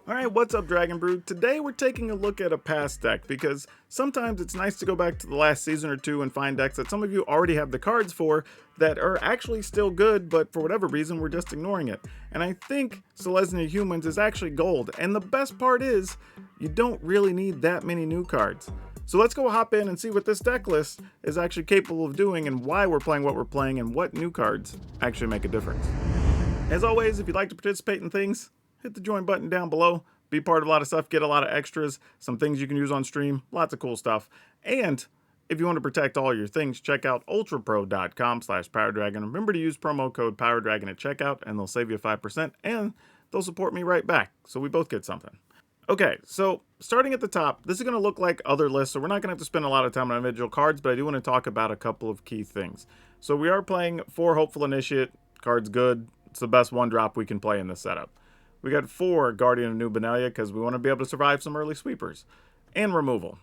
Alright, what's up Dragon Brood? Today we're taking a look at a past deck because sometimes it's nice to go back to the last season or two and find decks that some of you already have the cards for that are actually still good, but for whatever reason we're just ignoring it. And I think Selesnya Humans is actually gold, and the best part is you don't really need that many new cards. So let's go hop in and see what this deck list is actually capable of doing and why we're playing what we're playing and what new cards actually make a difference. As always, if you'd like to participate in things, hit the join button down below, be part of a lot of stuff, get a lot of extras, some things you can use on stream, lots of cool stuff. And if you want to protect all your things, check out ultrapro.com/PowrDragn. Remember to use promo code PowrDragn at checkout and they'll save you 5% and they'll support me right back. So we both get something. Okay, so starting at the top, this is going to look like other lists, so we're not going to have to spend a lot of time on individual cards, but I do want to talk about a couple of key things. So we are playing 4 Hopeful Initiate, card's good, it's the best 1-drop we can play in this setup. We got 4 Guardian of New Benalia because we want to be able to survive some early sweepers. And removal.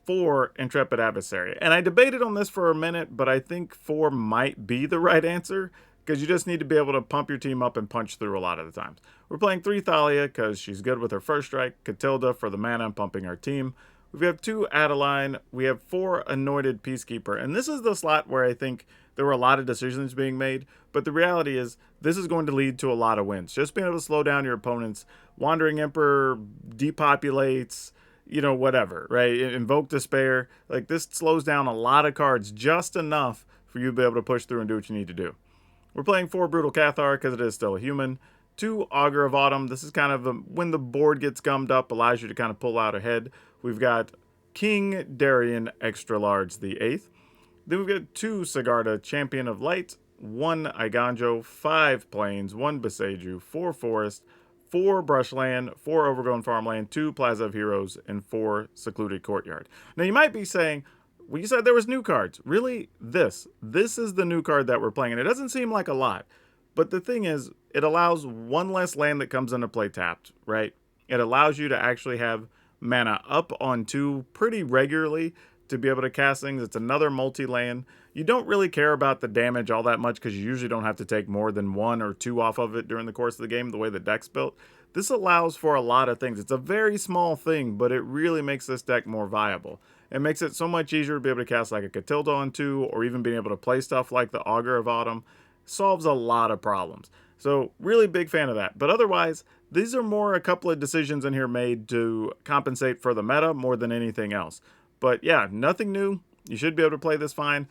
4 Intrepid Adversary. And I debated on this for a minute, but I think 4 might be the right answer because you just need to be able to pump your team up and punch through a lot of the times. We're playing 3 Thalia because she's good with her first strike, Catilda for the mana and pumping our team. We have 2 Adeline, we have 4 Anointed Peacekeeper, and this is the slot where I think there were a lot of decisions being made, but the reality is this is going to lead to a lot of wins. Just being able to slow down your opponents, Wandering Emperor depopulates, you know, whatever, right? Invoke Despair, like this slows down a lot of cards just enough for you to be able to push through and do what you need to do. We're playing 4 Brutal Cathar because it is still a human. 2 Augur of Autumn. This is kind of when the board gets gummed up, allows you to kind of pull out ahead. We've got King Darien Extra Large the 8th. Then we've got 2 Sigarda Champion of Light, 1 Iganjo, 5 Plains, 1 Beseju, 4 Forest, 4 Brushland, 4 Overgrown Farmland, 2 Plaza of Heroes, and 4 Secluded Courtyard. Now you might be saying, well, you said there was new cards. Really? This is the new card that we're playing, and it doesn't seem like a lot. But the thing is, it allows 1 less land that comes into play tapped, right? It allows you to actually have mana up on 2 pretty regularly to be able to cast things. It's another multi-land. You don't really care about the damage all that much because you usually don't have to take more than 1 or 2 off of it during the course of the game, the way the deck's built. This allows for a lot of things. It's a very small thing, but it really makes this deck more viable. It makes it so much easier to be able to cast like a Catilda on 2, or even being able to play stuff like the Augur of Autumn. Solves a lot of problems. So really big fan of that. But otherwise, these are more a couple of decisions in here made to compensate for the meta more than anything else. But yeah, nothing new. You should be able to play this fine.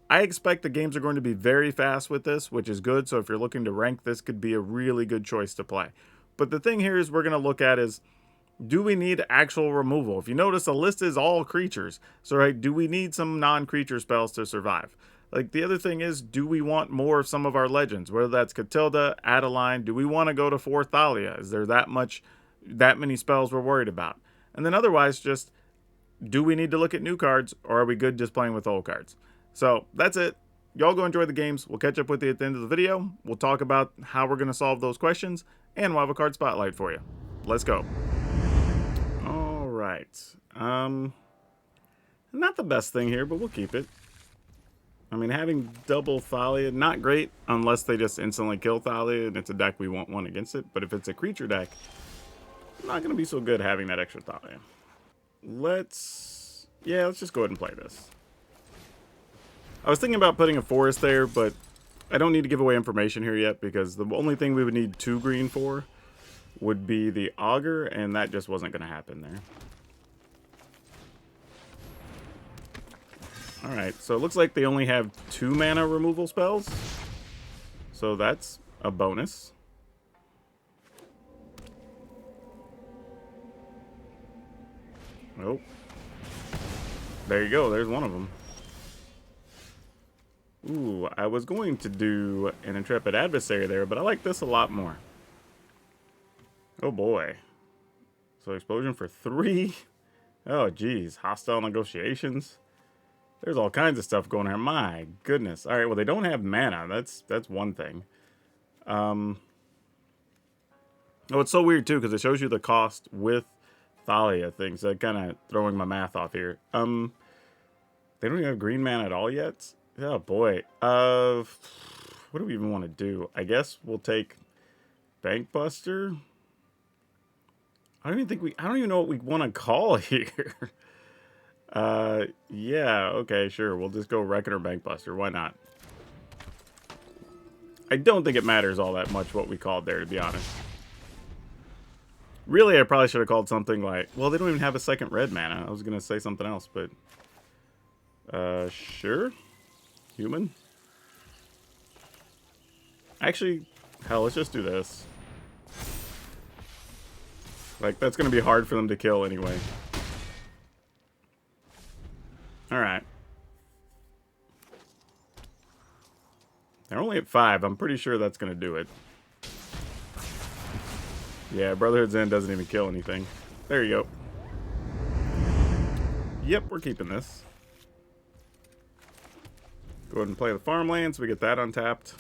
I expect the games are going to be very fast with this, which is good. So if you're looking to rank, this could be a really good choice to play. But the thing here is we're going to look at is, do we need actual removal? If you notice, the list is all creatures. So right, do we need some non-creature spells to survive? Like, the other thing is, do we want more of some of our legends? Whether that's Catilda, Adeline, do we want to go to 4 Thalia? Is there that many spells we're worried about? And then otherwise, just, do we need to look at new cards, or are we good just playing with old cards? So, that's it. Y'all go enjoy the games. We'll catch up with you at the end of the video. We'll talk about how we're going to solve those questions, and we'll have a card spotlight for you. Let's go. Alright. Not the best thing here, but we'll keep it. I mean, having double Thalia, not great unless they just instantly kill Thalia and it's a deck we want 1 against it. But if it's a creature deck, not going to be so good having that extra Thalia. Let's just go ahead and play this. I was thinking about putting a forest there, but I don't need to give away information here yet because the only thing we would need 2 green for would be the Augur, and that just wasn't going to happen there. Alright, so it looks like they only have 2 mana removal spells. So that's a bonus. Oh. There you go, there's one of them. Ooh, I was going to do an Intrepid Adversary there, but I like this a lot more. Oh boy. So explosion for 3. Oh geez, hostile negotiations. There's all kinds of stuff going here. My goodness. All right, well, they don't have mana. That's one thing. Oh, it's so weird, too, because it shows you the cost with Thalia things. So kind of throwing my math off here. They don't even have green mana at all yet? Oh, boy. What do we even want to do? I guess we'll take Bankbuster. I don't even know what we want to call here. Yeah, okay, sure. We'll just go Reckoner Bankbuster. Why not? I don't think it matters all that much what we called there, to be honest. Really, I probably should have called something like... Well, they don't even have a second red mana. I was going to say something else, but... Sure. Human. Actually, hell, let's just do this. Like, that's going to be hard for them to kill anyway. Alright. They're only at 5. I'm pretty sure that's going to do it. Yeah, Brotherhood's End doesn't even kill anything. There you go. Yep, we're keeping this. Go ahead and play the farmlands. We get that untapped.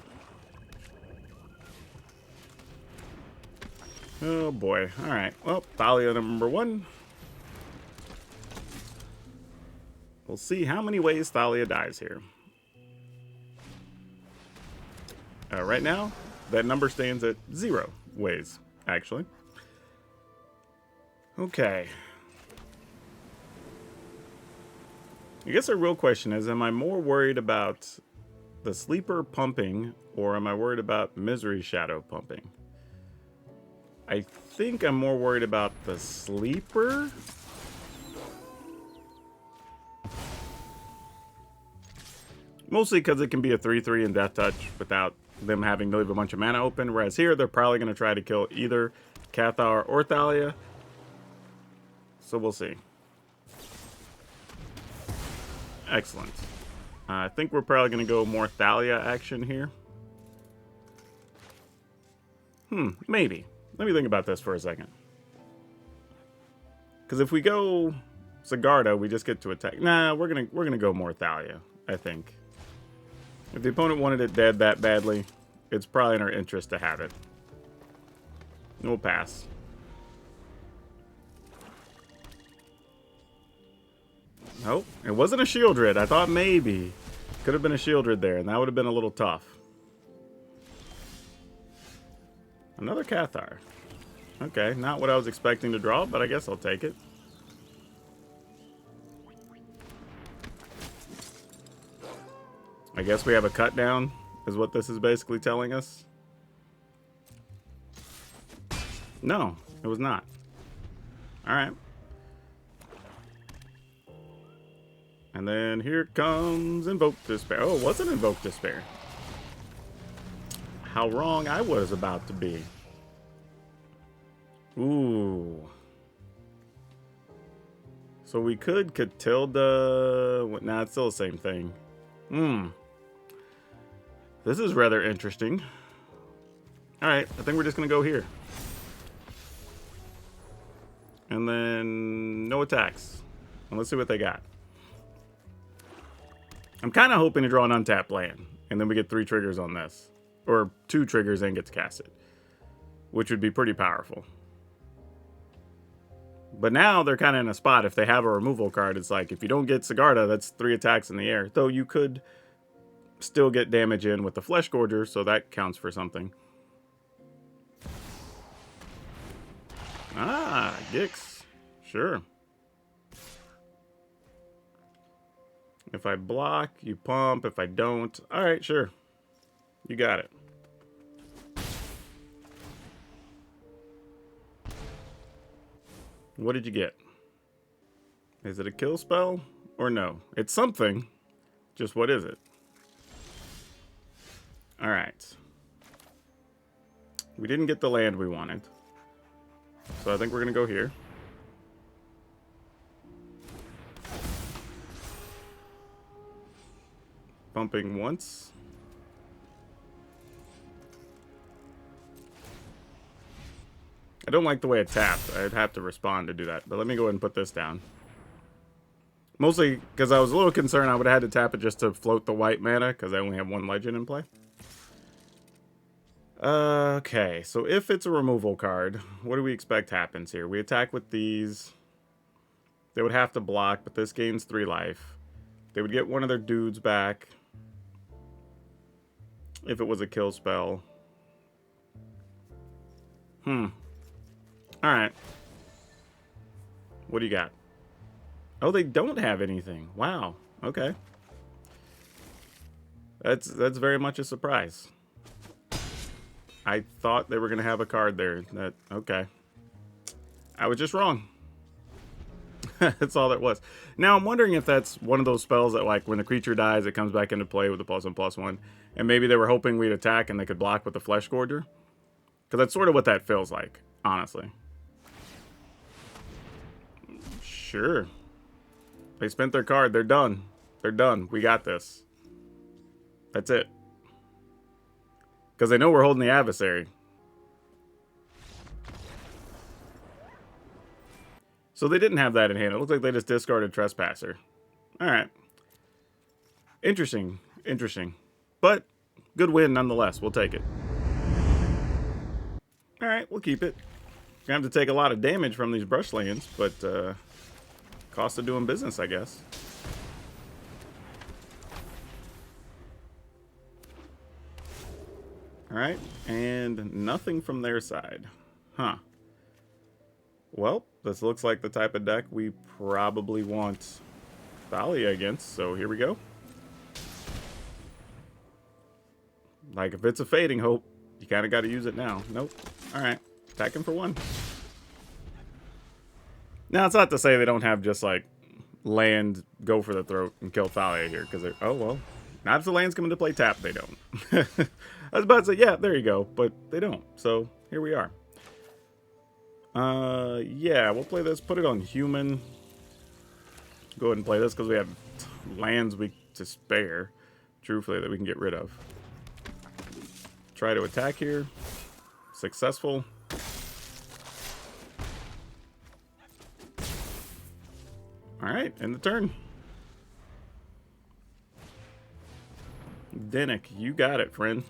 Oh boy. Alright. Well, Thalia number 1. We'll see how many ways Thalia dies here. Right now, that number stands at 0 ways, actually. Okay. I guess the real question is, am I more worried about the Sleeper pumping, or am I worried about Misery Shadow pumping? I think I'm more worried about the Sleeper. Mostly because it can be a 3/3 in Death Touch without them having to leave a bunch of mana open, whereas here they're probably going to try to kill either Cathar or Thalia. So we'll see. Excellent. I think we're probably going to go more Thalia action here. Maybe. Let me think about this for a second. Because if we go Sigarda, we just get to attack. Nah, we're gonna go more Thalia, I think. If the opponent wanted it dead that badly, it's probably in our interest to have it. We'll pass. Nope, it wasn't a Shieldred. I thought maybe. Could have been a Shieldred there, and that would have been a little tough. Another Cathar. Okay, not what I was expecting to draw, but I guess I'll take it. I guess we have a cut down, is what this is basically telling us. No, it was not. Alright. And then here comes Invoke Despair. Oh, it wasn't Invoke Despair. How wrong I was about to be. Ooh. So we could Catilda... Nah, it's still the same thing. This is rather interesting. Alright, I think we're just going to go here. And then no attacks. And let's see what they got. I'm kind of hoping to draw an untapped land. And then we get 3 triggers on this. Or 2 triggers and gets casted. Which would be pretty powerful. But now they're kind of in a spot. If they have a removal card, it's like, if you don't get Sigarda, that's 3 attacks in the air. Though you could still get damage in with the Flesh Gorger, so that counts for something. Ah, Gix. Sure. If I block, you pump. If I don't, alright, sure. You got it. What did you get? Is it a kill spell? Or no? It's something. Just what is it? Alright. We didn't get the land we wanted. So I think we're going to go here. Pumping once. I don't like the way it tapped. I'd have to respond to do that. But let me go ahead and put this down. Mostly because I was a little concerned I would have had to tap it just to float the white mana, because I only have 1 legend in play. Okay, so if it's a removal card, what do we expect happens here? We attack with these. They would have to block, but this gains 3 life. They would get one of their dudes back. If it was a kill spell. Alright. What do you got? Oh, they don't have anything. Wow. Okay. That's very much a surprise. I thought they were going to have a card there. Okay. I was just wrong. That's all that was. Now, I'm wondering if that's one of those spells that, like, when the creature dies, it comes back into play with the +1/+1. And maybe they were hoping we'd attack and they could block with the Flesh Gorger. Because that's sort of what that feels like, honestly. Sure. They spent their card. They're done. They're done. We got this. That's it. Because they know we're holding the adversary. So they didn't have that in hand. It looks like they just discarded Trespasser. Alright. Interesting. Interesting. But, good win nonetheless. We'll take it. Alright, we'll keep it. Gonna have to take a lot of damage from these brush lands, but cost of doing business, I guess. Alright, and nothing from their side. Huh. Well, this looks like the type of deck we probably want Thalia against, so here we go. Like, if it's a Fading Hope, you kind of got to use it now. Nope. Alright, attack him for 1. Now, it's not to say they don't have just, like, land, go for the throat, and kill Thalia here, because they... Oh, well. Not if the land's coming to play tap, they don't. I was about to say, yeah, there you go, but they don't. So, here we are. Yeah, we'll play this, put it on human. Go ahead and play this, because we have lands to spare, truthfully, that we can get rid of. Try to attack here. Successful. Alright, end the turn. Dinnick, you got it, friend.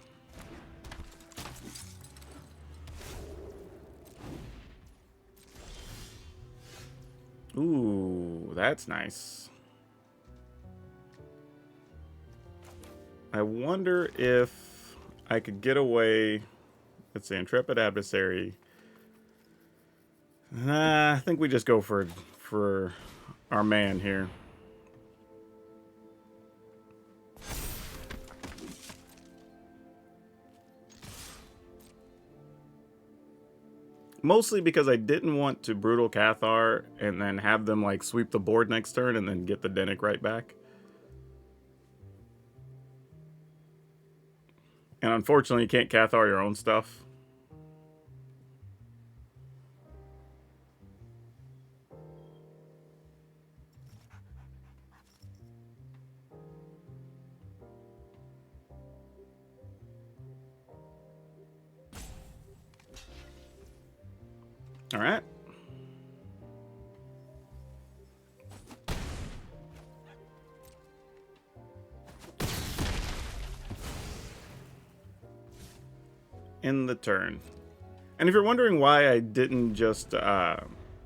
Ooh, that's nice. I wonder if I could get away. Let's see, Intrepid Adversary. I think we just go for our man here. Mostly because I didn't want to Brutal Cathar and then have them like sweep the board next turn and then get the Dinnick right back. And unfortunately, you can't Cathar your own stuff. All right. In the turn. And if you're wondering why I didn't just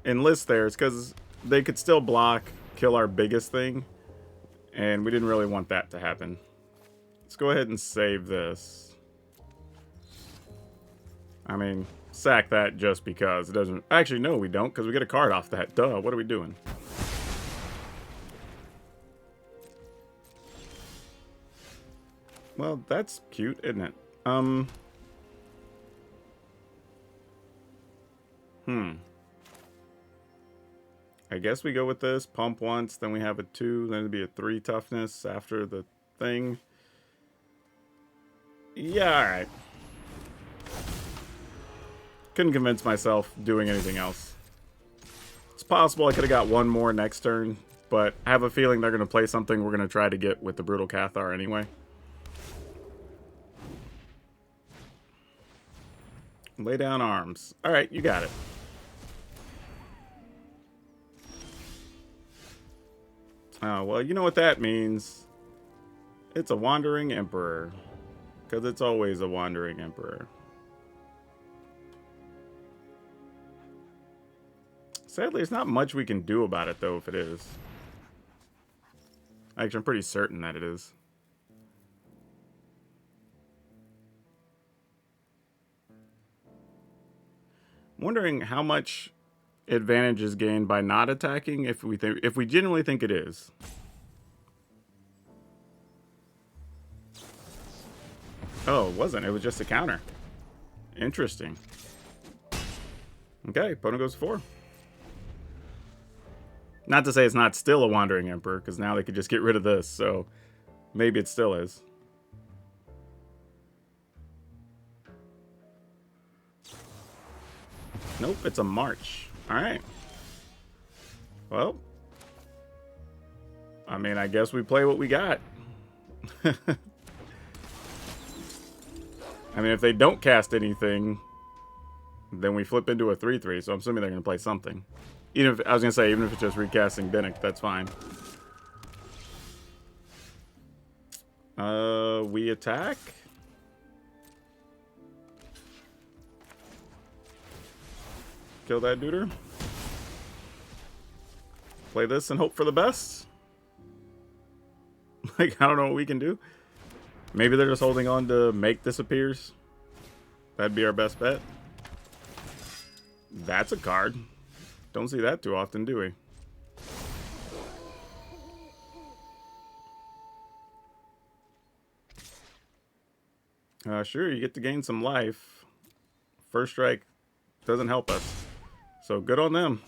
enlist there, it's because they could still block, kill our biggest thing, and we didn't really want that to happen. Let's go ahead and save this. I mean, sack that just because it doesn't... Actually, no, we don't, because we get a card off that. Duh, what are we doing? Well, that's cute, isn't it? I guess we go with this. Pump once, then we have a 2, then it'd be a 3 toughness after the thing. Yeah, alright. Couldn't convince myself doing anything else. It's possible I could have got one more next turn, but I have a feeling they're going to play something we're going to try to get with the Brutal Cathar anyway. Lay down arms. Alright, you got it. Oh, well, you know what that means. It's a Wandering Emperor. Because it's always a Wandering Emperor. Sadly, there's not much we can do about it, though, if it is. Actually, I'm pretty certain that it is. I'm wondering how much advantage is gained by not attacking if we genuinely think it is. Oh, it wasn't. It was just a counter. Interesting. Okay, opponent goes 4. Not to say it's not still a Wandering Emperor, because now they could just get rid of this, so maybe it still is. Nope, it's a March. Alright. Well, I mean, I guess we play what we got. I mean, if they don't cast anything, then we flip into a 3/3, so I'm assuming they're going to play something. Even if, I was going to say, even if it's just recasting Binnick, that's fine. We attack. Kill that duder. Play this and hope for the best. Like, I don't know what we can do. Maybe they're just holding on to make disappears. That'd be our best bet. That's a card. Don't see that too often, do we? Sure, you get to gain some life. First strike doesn't help us. So good on them.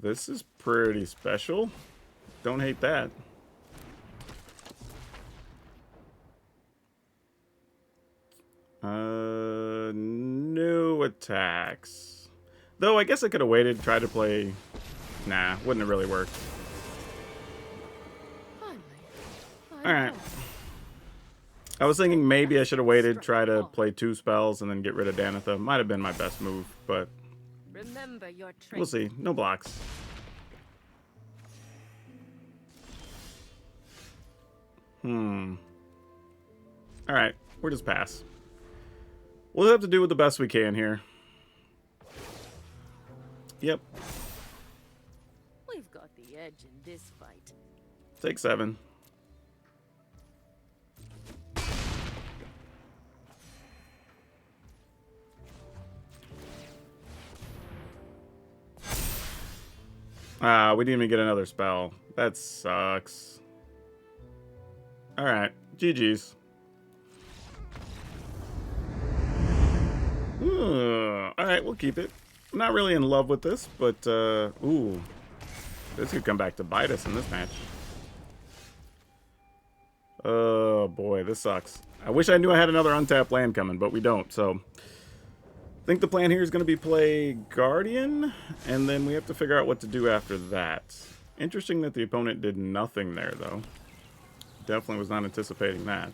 This is pretty special. Don't hate that. No attacks. Though I guess I could have waited, tried to play. Nah, wouldn't have really worked. Alright. I was thinking maybe I should have waited, try to play 2 spells, and then get rid of Danitha. Might have been my best move, but we'll see. No blocks. Alright, we'll just pass. We'll have to do with the best we can here. Yep. We've got the edge in this fight. Take 7. We didn't even get another spell. That sucks. Alright, GG's. Alright, we'll keep it. I'm not really in love with this, but, ooh. This could come back to bite us in this match. Oh, boy, this sucks. I wish I knew I had another untapped land coming, but we don't, so... I think the plan here is going to be play Guardian, and then we have to figure out what to do after that. Interesting that the opponent did nothing there, though. Definitely was not anticipating that.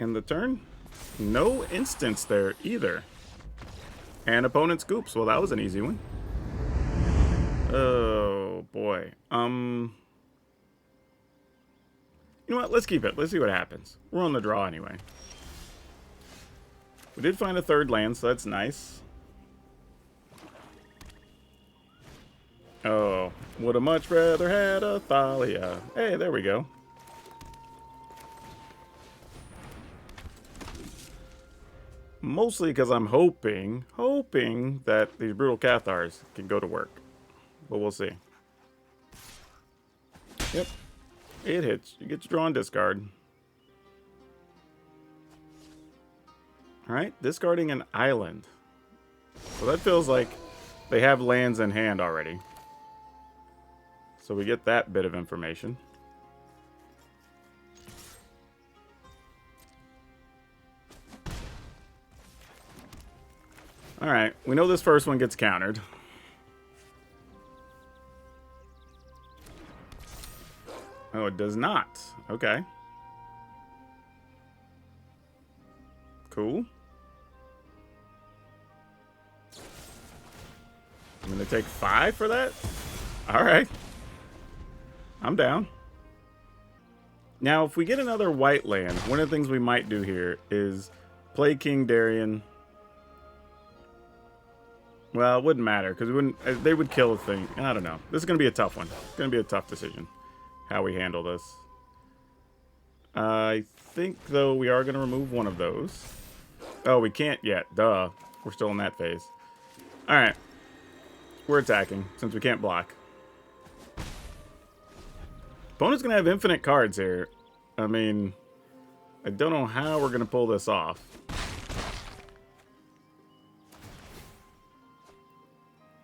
And the turn? No instance there either. And opponent scoops. Well, that was an easy one. Oh, boy. You know what? Let's keep it. Let's see what happens. We're on the draw anyway. We did find a 3rd land, so that's nice. Oh, would have much rather had a Thalia. Hey, there we go. Mostly because I'm hoping that these Brutal Cathars can go to work. But we'll see. Yep. It hits. You get to draw and discard. Alright, discarding an island. So that feels like they have lands in hand already. So we get that bit of information. Alright, we know this first one gets countered. Oh, it does not. Okay. Cool. I'm going to take 5 for that? Alright. I'm down. Now, if we get another white land, one of the things we might do here is play King Darien. Well, it wouldn't matter, because they would kill the thing. I don't know. This is going to be a tough one. It's going to be a tough decision, how we handle this. I think, though, we are going to remove one of those. Oh, we can't yet. Duh. We're still in that phase. Alright. We're attacking, since we can't block. Opponent's going to have infinite cards here. I mean, I don't know how we're going to pull this off.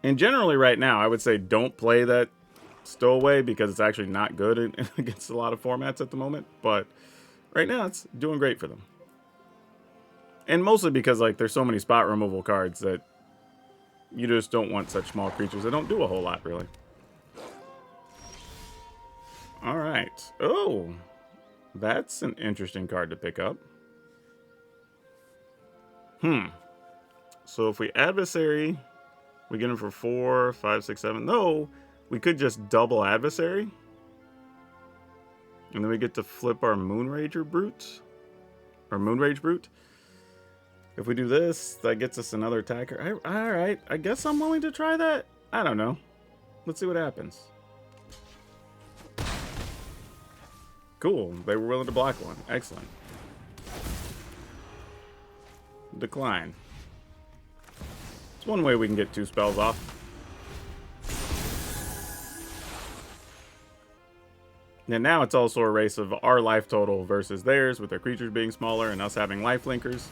And generally right now, I would say don't play that stowaway because it's actually not good against a lot of formats at the moment. But right now, it's doing great for them. And mostly because like there's so many spot removal cards that you just don't want such small creatures that don't do a whole lot, really. All right. Oh, that's an interesting card to pick up. So if we adversary, we get him for 4, 5, 6, 7. No, we could just double adversary. And then we get to flip our Moonrager Brute. Or Moonrage Brute. If we do this, that gets us another attacker. Alright, I guess I'm willing to try that. I don't know. Let's see what happens. Cool, they were willing to block one. Excellent. Decline. It's one way we can get 2 spells off. And now it's also a race of our life total versus theirs, with their creatures being smaller and us having life linkers.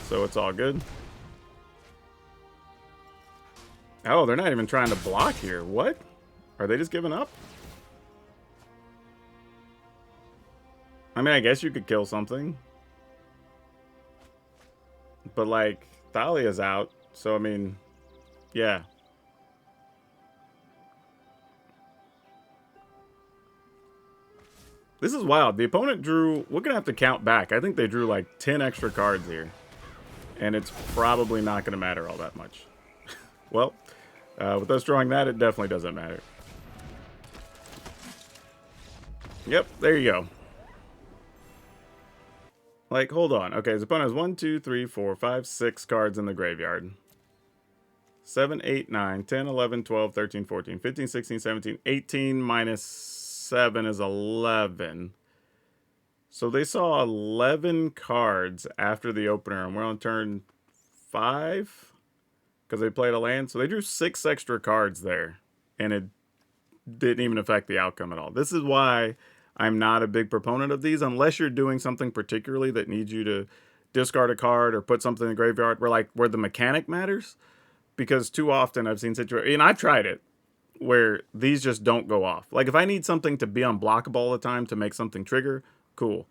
So it's all good. Oh, they're not even trying to block here. What? Are they just giving up? I mean, I guess you could kill something. But, like, Thalia's out. So, I mean, yeah. This is wild. The opponent drew... We're going to have to count back. I think they drew, like, 10 extra cards here. And it's probably not going to matter all that much. Well, with us drawing that, it definitely doesn't matter. Yep, there you go. Like, hold on. Okay, his opponent has 1, 2, 3, 4, 5, 6 cards in the graveyard. 7, 8, 9, 10, 11, 12, 13, 14, 15, 16, 17, 18 minus 7 is 11. So they saw 11 cards after the opener, and we're on turn 5 because they played a land. So they drew 6 extra cards there, and it didn't even affect the outcome at all. This is why I'm not a big proponent of these, unless you're doing something particularly that needs you to discard a card or put something in the graveyard where the mechanic matters. Because too often I've seen situations, and I've tried it, where these just don't go off. Like if I need something to be unblockable all the time to make something trigger, cool.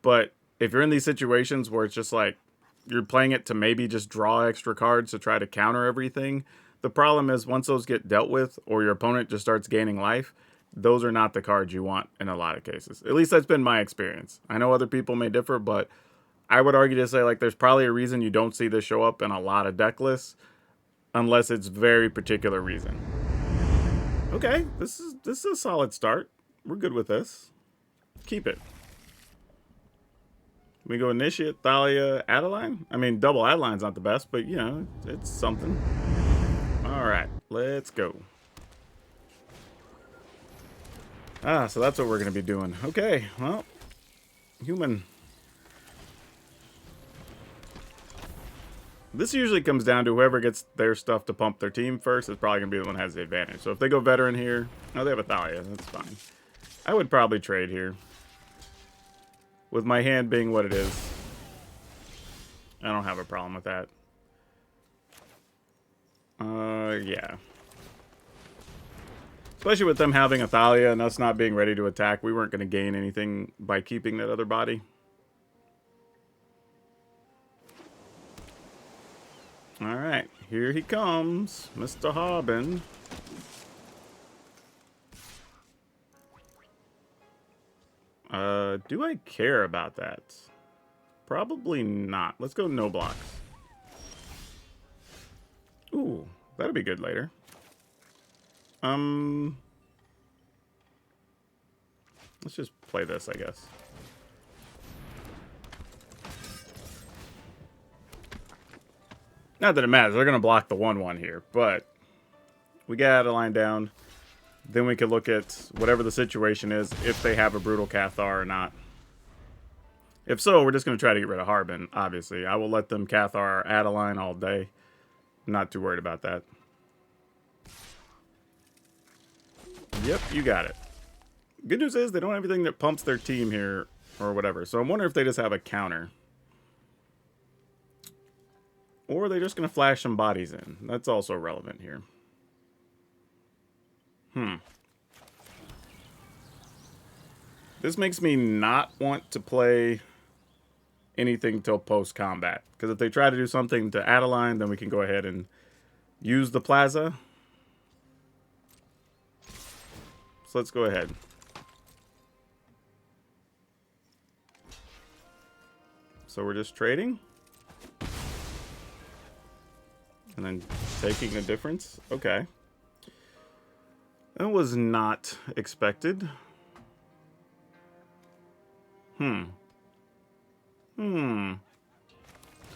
But if you're in these situations where it's just like you're playing it to maybe just draw extra cards to try to counter everything, the problem is once those get dealt with or your opponent just starts gaining life, those are not the cards you want in a lot of cases. At least that's been my experience. I know other people may differ, but I would argue to say like there's probably a reason you don't see this show up in a lot of deck lists unless it's very particular reason. Okay, this is a solid start. We're good with this. Keep it. We go Initiate, Thalia, Adeline. I mean, double Adeline's not the best, but, you know, it's something. All right, let's go. Ah, so that's what we're going to be doing. Okay, well, human. This usually comes down to whoever gets their stuff to pump their team first is probably going to be the one that has the advantage. So if they go veteran here, oh, they have a Thalia. That's fine. I would probably trade here. With my hand being what it is, I don't have a problem with that. Yeah. Especially with them having a Thalia and us not being ready to attack, we weren't going to gain anything by keeping that other body. Alright, here he comes, Mr. Harbin. Do I care about that? Probably not. Let's go no blocks. Ooh, that'll be good later. Let's just play this, I guess. Not that it matters. They're going to block the 1/1 here, but we got a line down. Then we can look at whatever the situation is, if they have a Brutal Cathar or not. If so, we're just going to try to get rid of Harbin, obviously. I will let them Cathar Adeline all day. I'm not too worried about that. Yep, you got it. Good news is they don't have anything that pumps their team here or whatever. So I'm wondering if they just have a counter. Or are they just going to flash some bodies in? That's also relevant here. This makes me not want to play anything till post-combat. Because if they try to do something to Adeline, then we can go ahead and use the plaza. So let's go ahead. So we're just trading. And then taking the difference. Okay. That was not expected.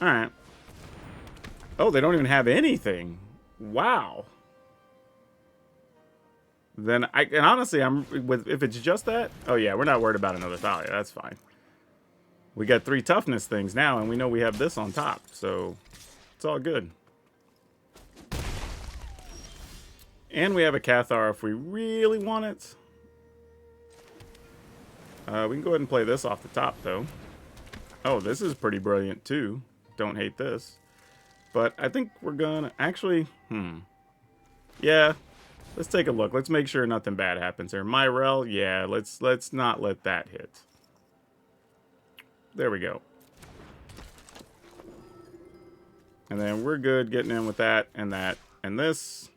Alright. Oh, they don't even have anything. Wow. Then and honestly, if it's just that, oh yeah, we're not worried about another Thalia. That's fine. We got 3 toughness things now, and we know we have this on top, so it's all good. And we have a Cathar if we really want it. We can go ahead and play this off the top, though. Oh, this is pretty brilliant, too. Don't hate this. But I think we're gonna... Actually, yeah, let's take a look. Let's make sure nothing bad happens here. Myrel, yeah, let's not let that hit. There we go. And then we're good getting in with that and that and this.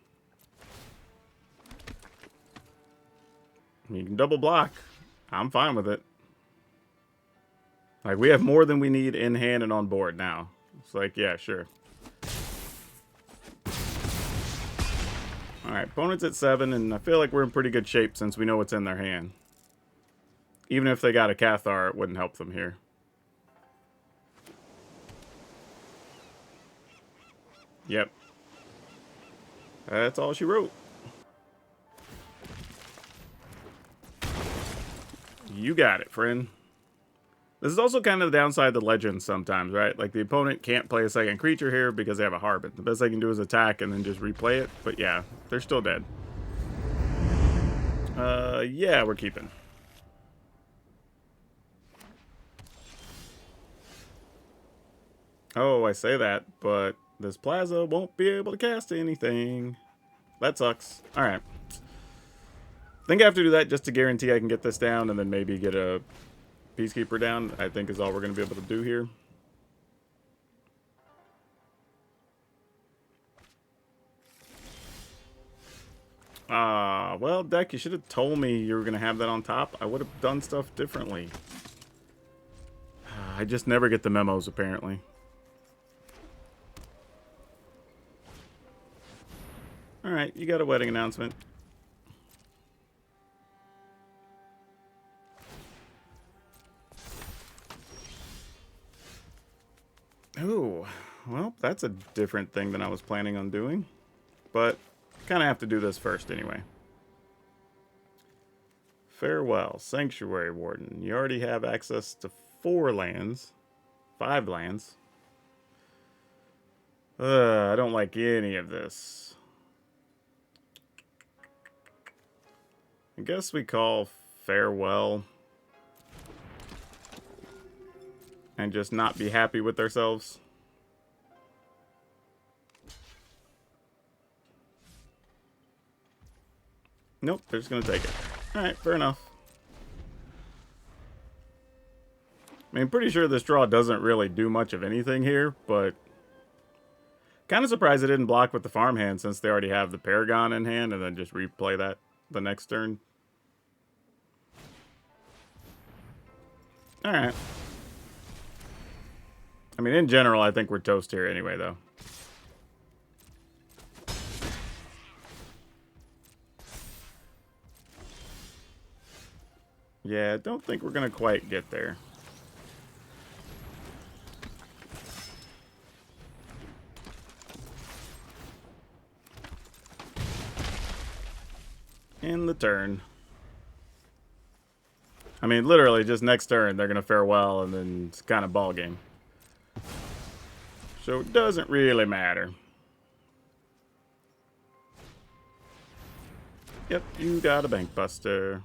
You can double block. I'm fine with it. Like, we have more than we need in hand and on board now. It's like, yeah, sure. Alright, opponent's at 7, and I feel like we're in pretty good shape since we know what's in their hand. Even if they got a Cathar, it wouldn't help them here. Yep. That's all she wrote. You got it, friend. This is also kind of the downside of the legends sometimes, right? Like, the opponent can't play a second creature here because they have a Harbin. The best they can do is attack and then just replay it. But yeah, they're still dead. Yeah, we're keeping. Oh, I say that, but this plaza won't be able to cast anything. That sucks. Alright. I think I have to do that just to guarantee I can get this down and then maybe get a Peacekeeper down, I think is all we're going to be able to do here. Well, Deck, you should have told me you were going to have that on top. I would have done stuff differently. I just never get the memos, apparently. Alright, you got a wedding announcement. Oh, well, that's a different thing than I was planning on doing. But, kind of have to do this first anyway. Farewell, Sanctuary Warden. You already have access to 4 lands. 5 lands. I don't like any of this. I guess we call farewell. And just not be happy with ourselves. Nope, they're just going to take it. Alright, fair enough. I mean, pretty sure this draw doesn't really do much of anything here, but... kind of surprised it didn't block with the farmhand since they already have the Paragon in hand and then just replay that the next turn. Alright. I mean, in general, I think we're toast here anyway, though. Yeah, I don't think we're going to quite get there. In the turn. I I mean, literally, just next turn, they're going to farewell, and then it's kind of ball game. So it doesn't really matter. Yep, you got a bank buster.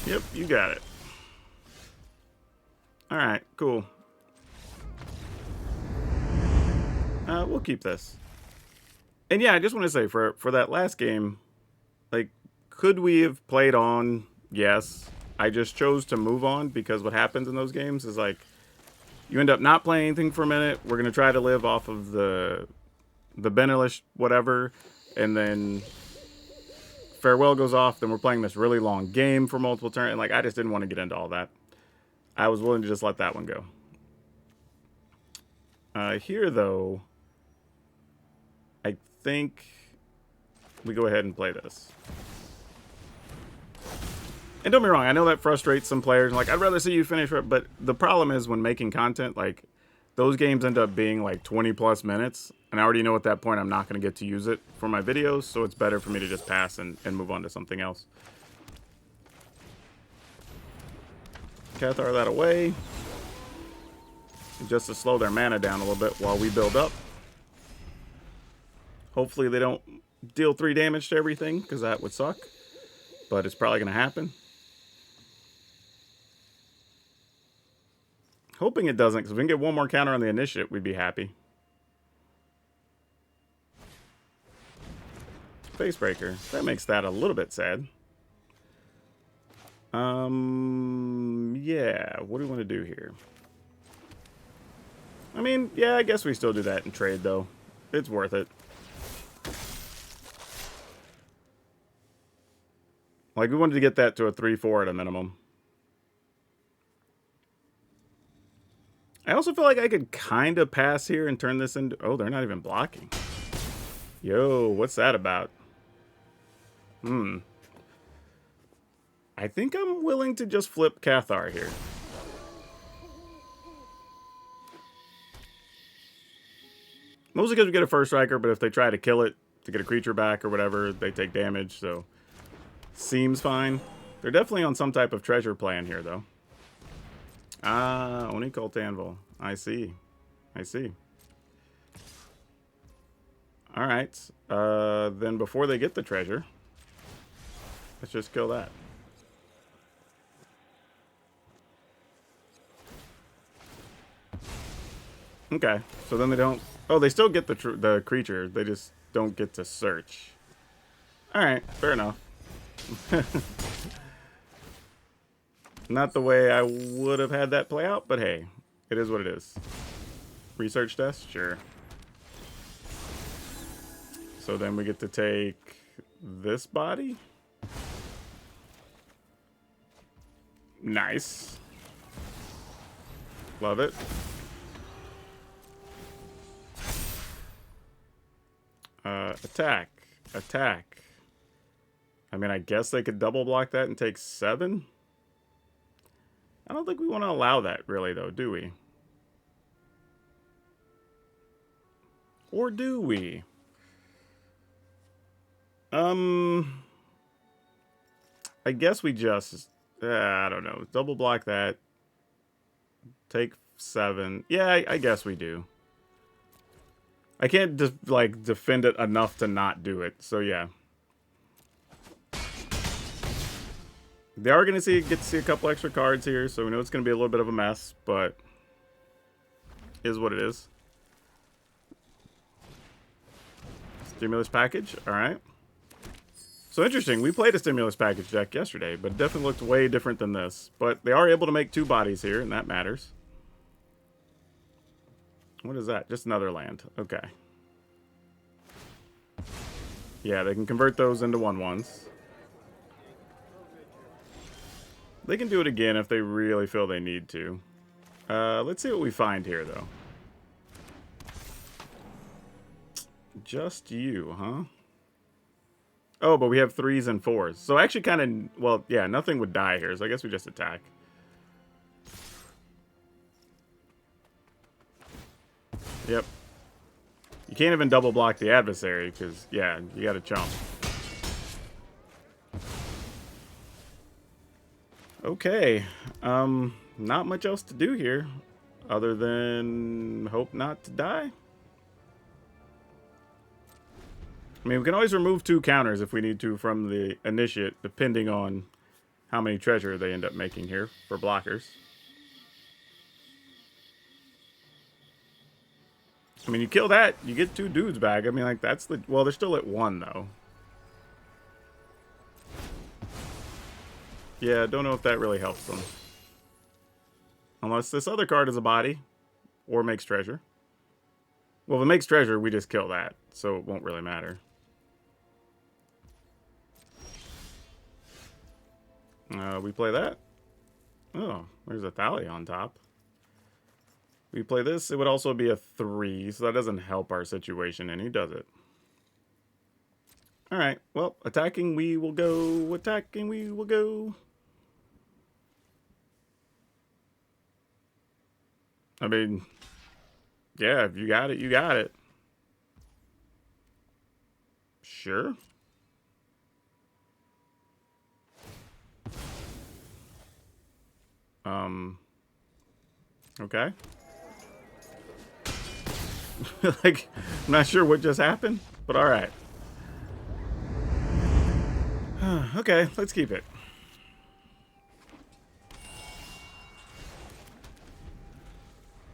Yep, you got it. Alright, cool. We'll keep this. And yeah, I just want to say, for that last game, like, could we have played on? Yes. I just chose to move on because what happens in those games is, like, you end up not playing anything for a minute. We're going to try to live off of the Benelish whatever, and then farewell goes off, then we're playing this really long game for multiple turns, and, like, I just didn't want to get into all that. I was willing to just let that one go. Here, though, I think we go ahead and play this. And don't be wrong, I know that frustrates some players. Like, I'd rather see you finish it, but the problem is when making content, like, those games end up being like 20 plus minutes, and I already know at that point I'm not going to get to use it for my videos, so it's better for me to just pass and move on to something else. Cathar that away. Just to slow their mana down a little bit while we build up. Hopefully they don't deal 3 damage to everything, because that would suck. But it's probably going to happen. Hoping it doesn't, because if we can get one more counter on the initiative, we'd be happy. Facebreaker. That makes that a little bit sad. Yeah. What do we want to do here? I mean, yeah, I guess we still do that in trade, though. It's worth it. Like, we wanted to get that to a 3-4 at a minimum. I also feel like I could kind of pass here and turn this into... Oh, they're not even blocking. Yo, what's that about? I think I'm willing to just flip Cathar here. Mostly because we get a first striker, but if they try to kill it to get a creature back or whatever, they take damage, so... Seems fine. They're definitely on some type of treasure plan here, though. Ah, Oni Cult Anvil. I see. I see. Alright. Then before they get the treasure, let's just kill that. Okay. So then they don't... Oh, they still get the creature. They just don't get to search. Alright. Fair enough. Not the way I would have had that play out, but hey, it is what it is. Research test? Sure. So then we get to take this body. Nice. Love it. Attack. Attack. I mean, I guess they could double block that and take 7. I don't think we want to allow that, really, though, do we? Or do we? I guess we just... I don't know. Double block that. Take 7. Yeah, I guess we do. I can't just, like, defend it enough to not do it, so yeah. They are going to get to see a couple extra cards here, so we know it's going to be a little bit of a mess, but is what it is. Stimulus package, alright. So interesting, we played a stimulus package deck yesterday, but it definitely looked way different than this. But they are able to make 2 bodies here, and that matters. What is that? Just another land. Okay. Yeah, they can convert those into 1/1s. They can do it again if they really feel they need to. Let's see what we find here, though. Just you, huh? Oh, but we have 3s and 4s. So actually kind of... Well, yeah, nothing would die here, so I guess we just attack. Yep. You can't even double block the adversary because, yeah, you got to chump. Okay. Not much else to do here other than hope not to die. I mean, we can always remove 2 counters if we need to from the initiate, depending on how many treasure they end up making here for blockers. I mean, you kill that, you get 2 dudes back. I mean, like, that's the... Well, they're still at 1, though. Yeah, don't know if that really helps them. Unless this other card is a body. Or makes treasure. Well, if it makes treasure, we just kill that. So it won't really matter. We play that. Oh, there's a Thalia on top. We play this, it would also be a 3, so that doesn't help our situation any, does it? Alright, well, attacking we will go, attacking we will go. I mean, yeah, if you got it, you got it. Sure. Okay. Like, I'm not sure what just happened, but alright. Okay, let's keep it.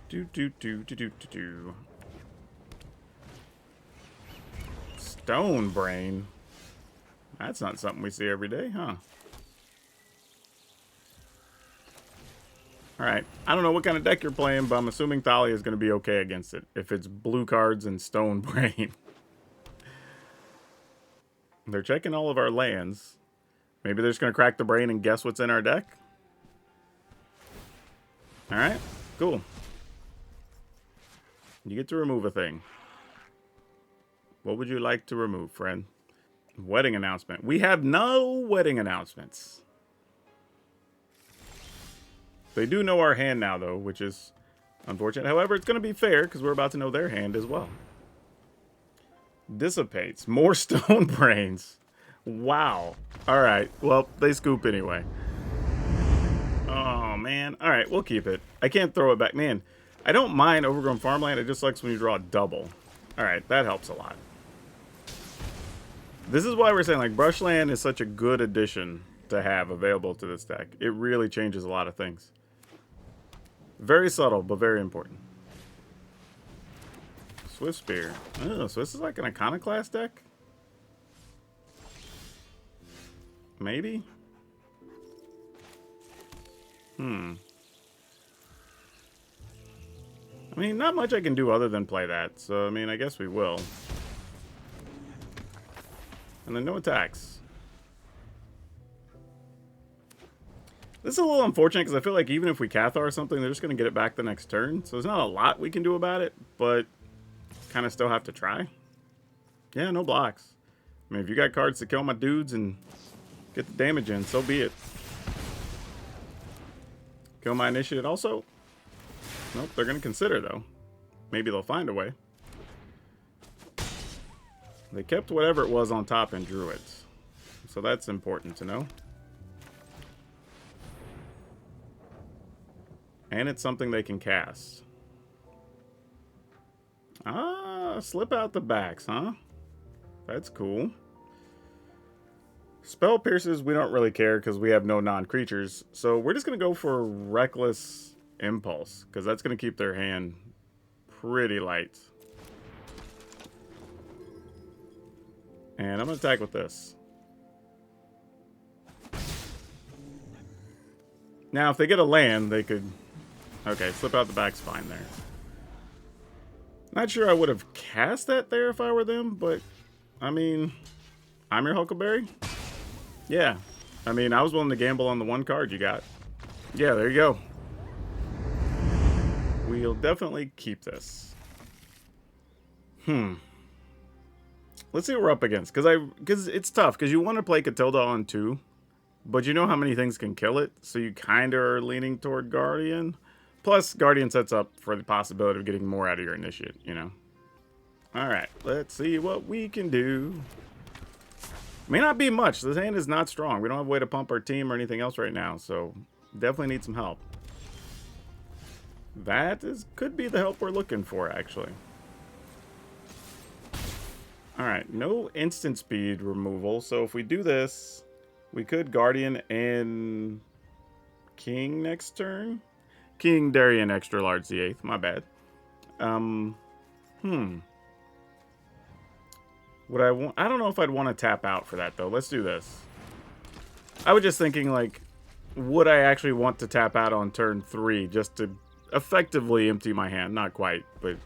Do. Stone Brain. That's not something we see every day, huh? Alright, I don't know what kind of deck you're playing, but I'm assuming Thalia is going to be okay against it. If it's blue cards and Stone Brain. They're checking all of our lands. Maybe they're just going to crack the brain and guess what's in our deck? Alright, cool. You get to remove a thing. What would you like to remove, friend? Wedding announcement. We have no wedding announcements. They do know our hand now, though, which is unfortunate. However, it's going to be fair, because we're about to know their hand as well. Dissipates. More stone brains. Wow. Alright, well, they scoop anyway. Oh, man. Alright, we'll keep it. I can't throw it back. Man, I don't mind Overgrown Farmland. It just sucks when you draw a double. Alright, that helps a lot. This is why we're saying, like, Brushland is such a good addition to have available to this deck. It really changes a lot of things. Very subtle, but very important. Swift Spear. Oh, so this is like an Iconoclast deck? Maybe? I mean, not much I can do other than play that. So, I mean, I guess we will. And then no attacks. This is a little unfortunate because I feel like even if we Cathar or something, they're just going to get it back the next turn. So there's not a lot we can do about it, but kind of still have to try. Yeah, no blocks. I mean, if you got cards to kill my dudes and get the damage in, so be it. Kill my initiate also? Nope, they're going to consider, though. Maybe they'll find a way. They kept whatever it was on top in Druids. So that's important to know. And it's something they can cast. Ah, slip out the backs, huh? That's cool. Spell Pierces, we don't really care because we have no non-creatures. So we're just going to go for Reckless Impulse because that's going to keep their hand pretty light. And I'm going to attack with this. Now, if they get a land, they could... Okay, slip out the back's fine there. Not sure I would have cast that there if I were them, but... I mean... I'm your Huckleberry? Yeah. I mean, I was willing to gamble on the one card you got. Yeah, there you go. We'll definitely keep this. Let's see what we're up against. Because it's tough. Because you want to play Catilda on 2. But you know how many things can kill it. So you kind of are leaning toward Guardian. Plus, Guardian sets up for the possibility of getting more out of your initiate, you know. Alright, let's see what we can do. May not be much. This hand is not strong. We don't have a way to pump our team or anything else right now, so definitely need some help. That could be the help we're looking for, actually. Alright, no instant speed removal, so if we do this, we could Guardian and King next turn? King, Darien, Extra Large, the 8th, my bad. Would I want? I don't know if I'd want to tap out for that, though. Let's do this. I was just thinking, like, would I actually want to tap out on turn 3 just to effectively empty my hand? Not quite, but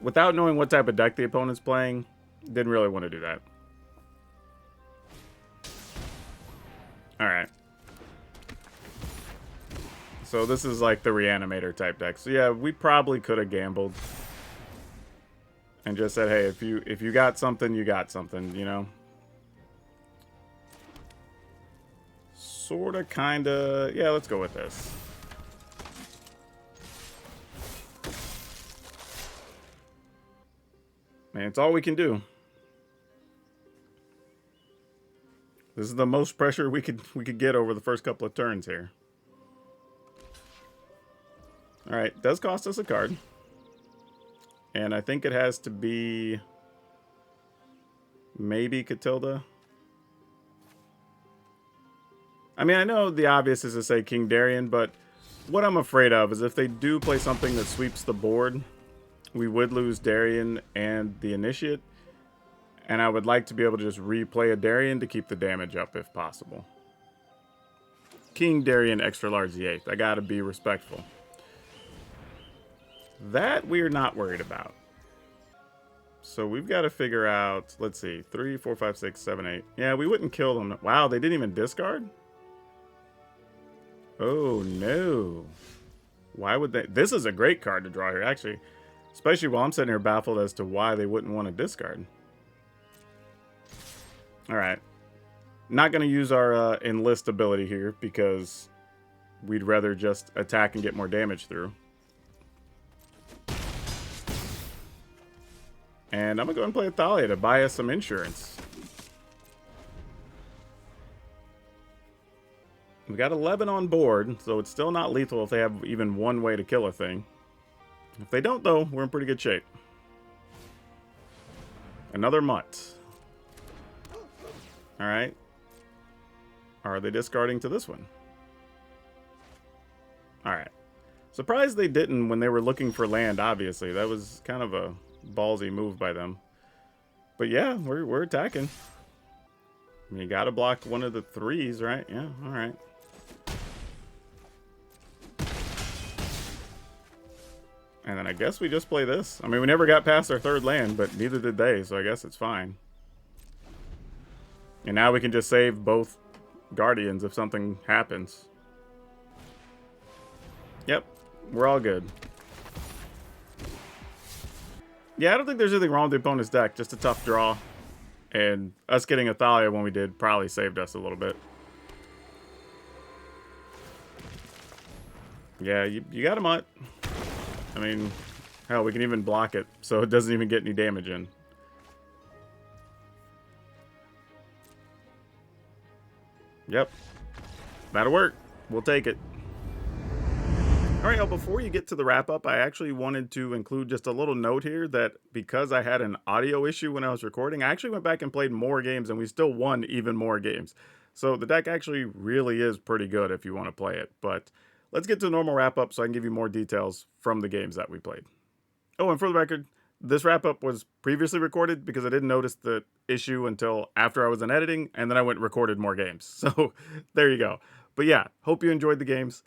without knowing what type of deck the opponent's playing, didn't really want to do that. Alright. So this is like the Reanimator type deck. So yeah, we probably could have gambled. And just said, hey, if you got something, you got something, you know? Sorta, kinda. Yeah, let's go with this. Man, it's all we can do. This is the most pressure we could get over the first couple of turns here. Alright, does cost us a card. And I think it has to be maybe Catilda. I mean, I know the obvious is to say King Darien, but what I'm afraid of is if they do play something that sweeps the board, we would lose Darien and the Initiate. And I would like to be able to just replay a Darien to keep the damage up if possible. King Darien, Extra Large, the 8th. I gotta be respectful. That we're not worried about. So we've got to figure out, let's see, 3, 4, 5, 6, 7, 8. Yeah, we wouldn't kill them. Wow, they didn't even discard? Oh, no. Why would they? This is a great card to draw here, actually. Especially while I'm sitting here baffled as to why they wouldn't want to discard. Alright. Not going to use our enlist ability here because we'd rather just attack and get more damage through. And I'm going to go and play a Thalia to buy us some insurance. We got 11 on board, so it's still not lethal if they have even one way to kill a thing. If they don't, though, we're in pretty good shape. Another mutt. Alright. Are they discarding to this one? Alright. Surprised they didn't when they were looking for land, obviously. That was kind of a ballsy move by them. But yeah, we're attacking. You gotta block one of the 3s, right? Yeah, alright. And then I guess we just play this. I mean, we never got past our 3rd land, but neither did they, so I guess it's fine. And now we can just save both Guardians if something happens. Yep, we're all good. Yeah, I don't think there's anything wrong with the opponent's deck. Just a tough draw. And us getting a Thalia when we did probably saved us a little bit. Yeah, you got a mutt. I mean, hell, we can even block it so it doesn't even get any damage in. Yep. That'll work. We'll take it. Alright, y'all, before you get to the wrap-up, I actually wanted to include just a little note here that because I had an audio issue when I was recording, I actually went back and played more games, and we still won even more games. So the deck actually really is pretty good if you want to play it. But let's get to the normal wrap-up so I can give you more details from the games that we played. Oh, and for the record, this wrap-up was previously recorded because I didn't notice the issue until after I was in editing, and then I went and recorded more games. So there you go. But yeah, hope you enjoyed the games.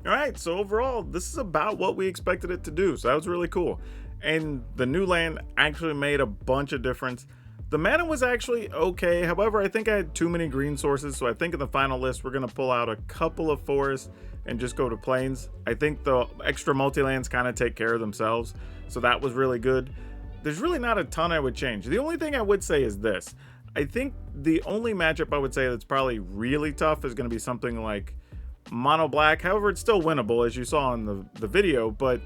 Alright, so overall, this is about what we expected it to do, so that was really cool. And the new land actually made a bunch of difference. The mana was actually okay, however, I think I had too many green sources, so I think in the final list we're going to pull out a couple of forests and just go to plains. I think the extra multi-lands kind of take care of themselves, so that was really good. There's really not a ton I would change. The only thing I would say is this. I think the only matchup I would say that's probably really tough is going to be something like mono black. However, it's still winnable as you saw in the video, but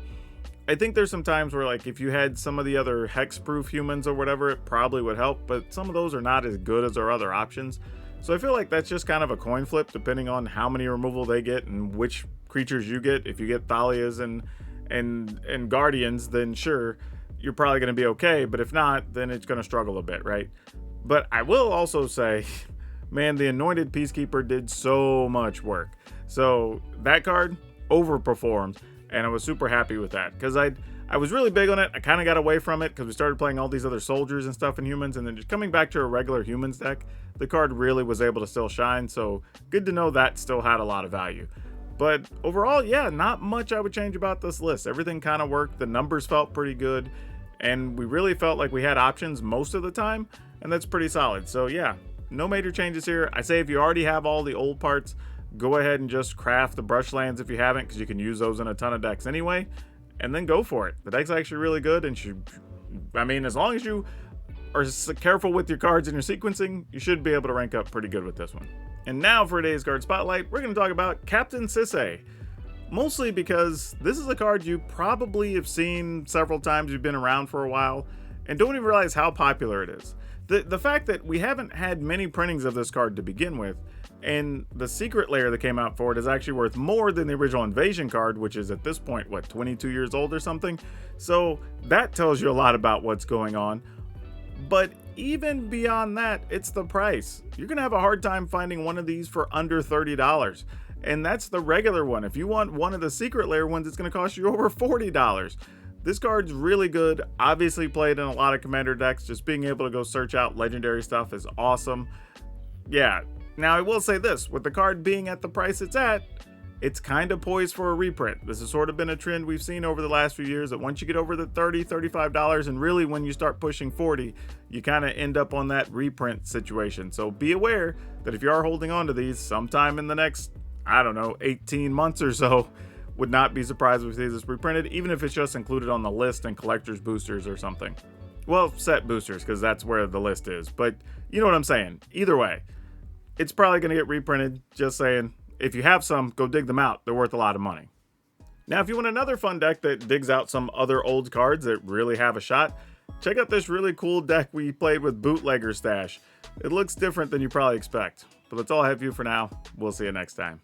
I think there's some times where, like, if you had some of the other hexproof humans or whatever, it probably would help, but some of those are not as good as our other options. So I feel like that's just kind of a coin flip depending on how many removal they get and which creatures you get. If you get Thalias and Guardians, then sure, you're probably going to be okay, but if not, then it's going to struggle a bit, right? But I will also say, man, the Anointed Peacekeeper did so much work. So that card overperformed, and I was super happy with that because I was really big on it. I kind of got away from it because we started playing all these other soldiers and stuff in humans, and then just coming back to a regular humans deck, the card really was able to still shine. So good to know that still had a lot of value. But overall, yeah, not much I would change about this list. Everything kind of worked. The numbers felt pretty good, and we really felt like we had options most of the time, and that's pretty solid. So yeah, no major changes here. I say if you already have all the old parts, go ahead and just craft the brush lands if you haven't, because you can use those in a ton of decks anyway, and then go for it. The deck's actually really good, and I mean, as long as you are careful with your cards and your sequencing, you should be able to rank up pretty good with this one. And now for today's card spotlight, we're going to talk about Captain Sisay. Mostly because this is a card you probably have seen several times, you've been around for a while, and don't even realize how popular it is. The fact that we haven't had many printings of this card to begin with, and the secret layer that came out for it is actually worth more than the original Invasion card, which is at this point, what, 22 years old or something? So that tells you a lot about what's going on. But even beyond that, it's the price. You're going to have a hard time finding one of these for under $30. And that's the regular one. If you want one of the secret layer ones, it's going to cost you over $40. This card's really good. Obviously played in a lot of commander decks. Just being able to go search out legendary stuff is awesome. Yeah. Now I will say this, with the card being at the price it's at, it's kind of poised for a reprint. This has sort of been a trend we've seen over the last few years, that once you get over the $30, $35, and really when you start pushing 40, you kind of end up on that reprint situation. So be aware that if you are holding on to these, sometime in the next, I don't know, 18 months or so, would not be surprised if we see this reprinted, even if it's just included on the list and collector's boosters or something. Well, set boosters, because that's where the list is, but you know what I'm saying. Either way, it's probably going to get reprinted, just saying. If you have some, go dig them out. They're worth a lot of money. Now, if you want another fun deck that digs out some other old cards that really have a shot, check out this really cool deck we played with Bootlegger Stash. It looks different than you probably expect. But that's all I have for you for now. We'll see you next time.